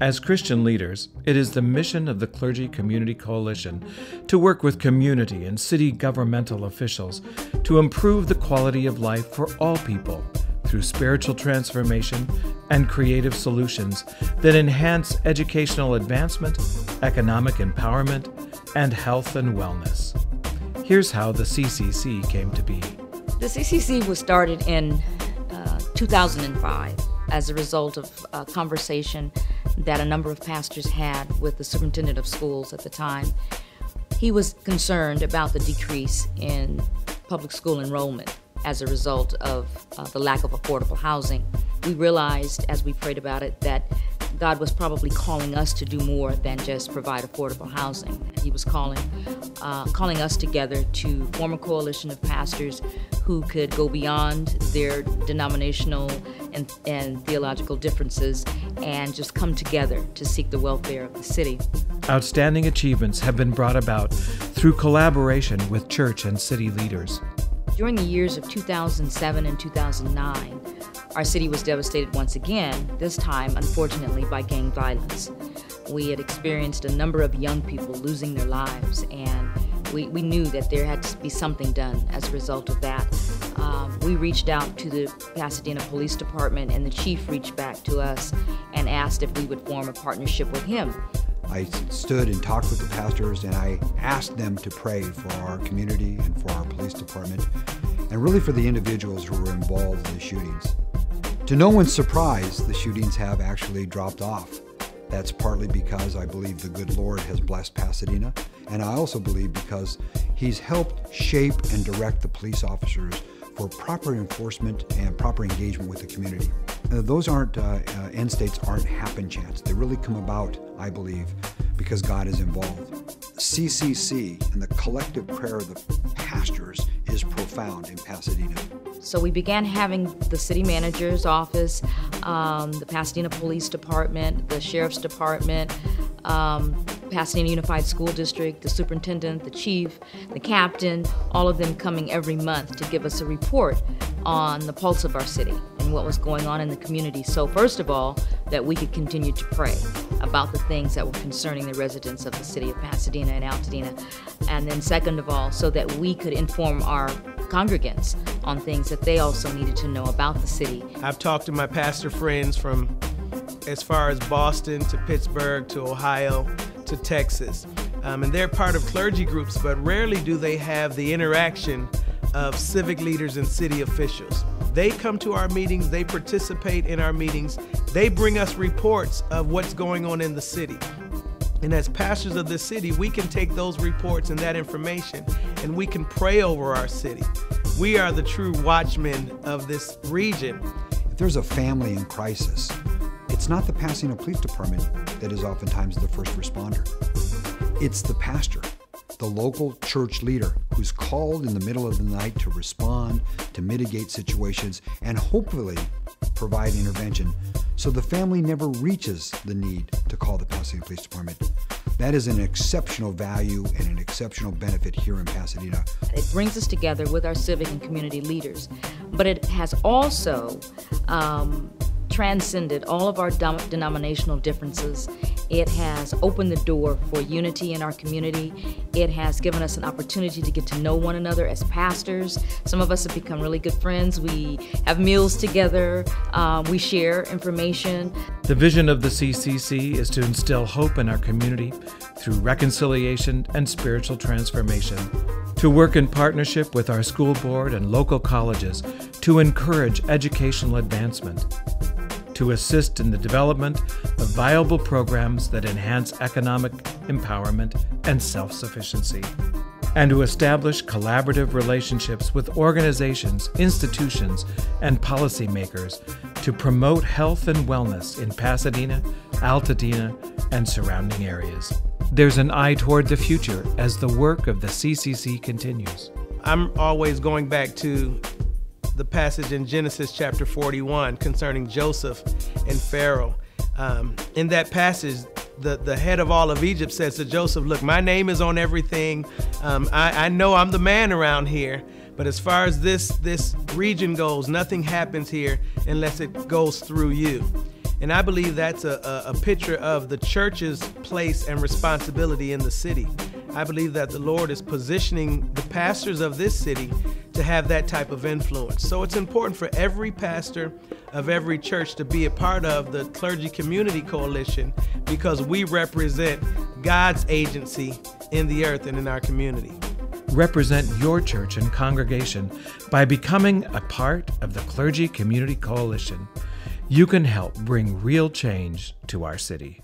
As Christian leaders, it is the mission of the Clergy Community Coalition to work with community and city governmental officials to improve the quality of life for all people through spiritual transformation and creative solutions that enhance educational advancement, economic empowerment, and health and wellness. Here's how the CCC came to be. The CCC was started in 2005 as a result of a conversation that a number of pastors had with the superintendent of schools at the time. He was concerned about the decrease in public school enrollment as a result of the lack of affordable housing. We realized as we prayed about it that God was probably calling us to do more than just provide affordable housing. He was calling us together to form a coalition of pastors who could go beyond their denominational and theological differences and just come together to seek the welfare of the city. Outstanding achievements have been brought about through collaboration with church and city leaders. During the years of 2007 and 2009, our city was devastated once again, this time, unfortunately, by gang violence. We had experienced a number of young people losing their lives, and we knew that there had to be something done as a result of that. We reached out to the Pasadena Police Department, and the chief reached back to us and asked if we would form a partnership with him. I stood and talked with the pastors, and I asked them to pray for our community and for our police department, and really for the individuals who were involved in the shootings. To no one's surprise, the shootings have actually dropped off. That's partly because I believe the good Lord has blessed Pasadena, and I also believe because He's helped shape and direct the police officers for proper enforcement and proper engagement with the community. Those end states aren't happen chance. They really come about, I believe, because God is involved. CCC and the collective prayer of the pastors is profound in Pasadena. So we began having the city manager's office, the Pasadena Police Department, the Sheriff's Department, Pasadena Unified School District, the superintendent, the chief, the captain, all of them coming every month to give us a report on the pulse of our city and what was going on in the community. So first of all, that we could continue to pray about the things that were concerning the residents of the city of Pasadena and Altadena. And then second of all, so that we could inform our congregants on things that they also needed to know about the city. I've talked to my pastor friends from as far as Boston to Pittsburgh to Ohio to Texas. And they're part of clergy groups, but rarely do they have the interaction of civic leaders and city officials. They come to our meetings, they participate in our meetings, they bring us reports of what's going on in the city. And as pastors of this city, we can take those reports and that information and we can pray over our city. We are the true watchmen of this region. If there's a family in crisis, it's not the Pasadena Police Department that is oftentimes the first responder. It's the pastor, the local church leader who's called in the middle of the night to respond, to mitigate situations, and hopefully provide intervention so the family never reaches the need to call the Pasadena Police Department. That is an exceptional value and an exceptional benefit here in Pasadena. It brings us together with our civic and community leaders, but it has also transcended all of our denominational differences. It has opened the door for unity in our community. It has given us an opportunity to get to know one another as pastors. Some of us have become really good friends. We have meals together. We share information. The vision of the CCC is to instill hope in our community through reconciliation and spiritual transformation, to work in partnership with our school board and local colleges to encourage educational advancement, to assist in the development of viable programs that enhance economic empowerment and self-sufficiency, and to establish collaborative relationships with organizations, institutions, and policymakers to promote health and wellness in Pasadena, Altadena, and surrounding areas. There's an eye toward the future as the work of the CCC continues. I'm always going back to the passage in Genesis chapter 41 concerning Joseph and Pharaoh. In that passage, the head of all of Egypt says to Joseph, look, my name is on everything. I know I'm the man around here, but as far as this region goes, nothing happens here unless it goes through you. And I believe that's a picture of the church's place and responsibility in the city. I believe that the Lord is positioning the pastors of this city to have that type of influence. So it's important for every pastor of every church to be a part of the Clergy Community Coalition, because we represent God's agency in the earth and in our community. Represent your church and congregation by becoming a part of the Clergy Community Coalition. You can help bring real change to our city.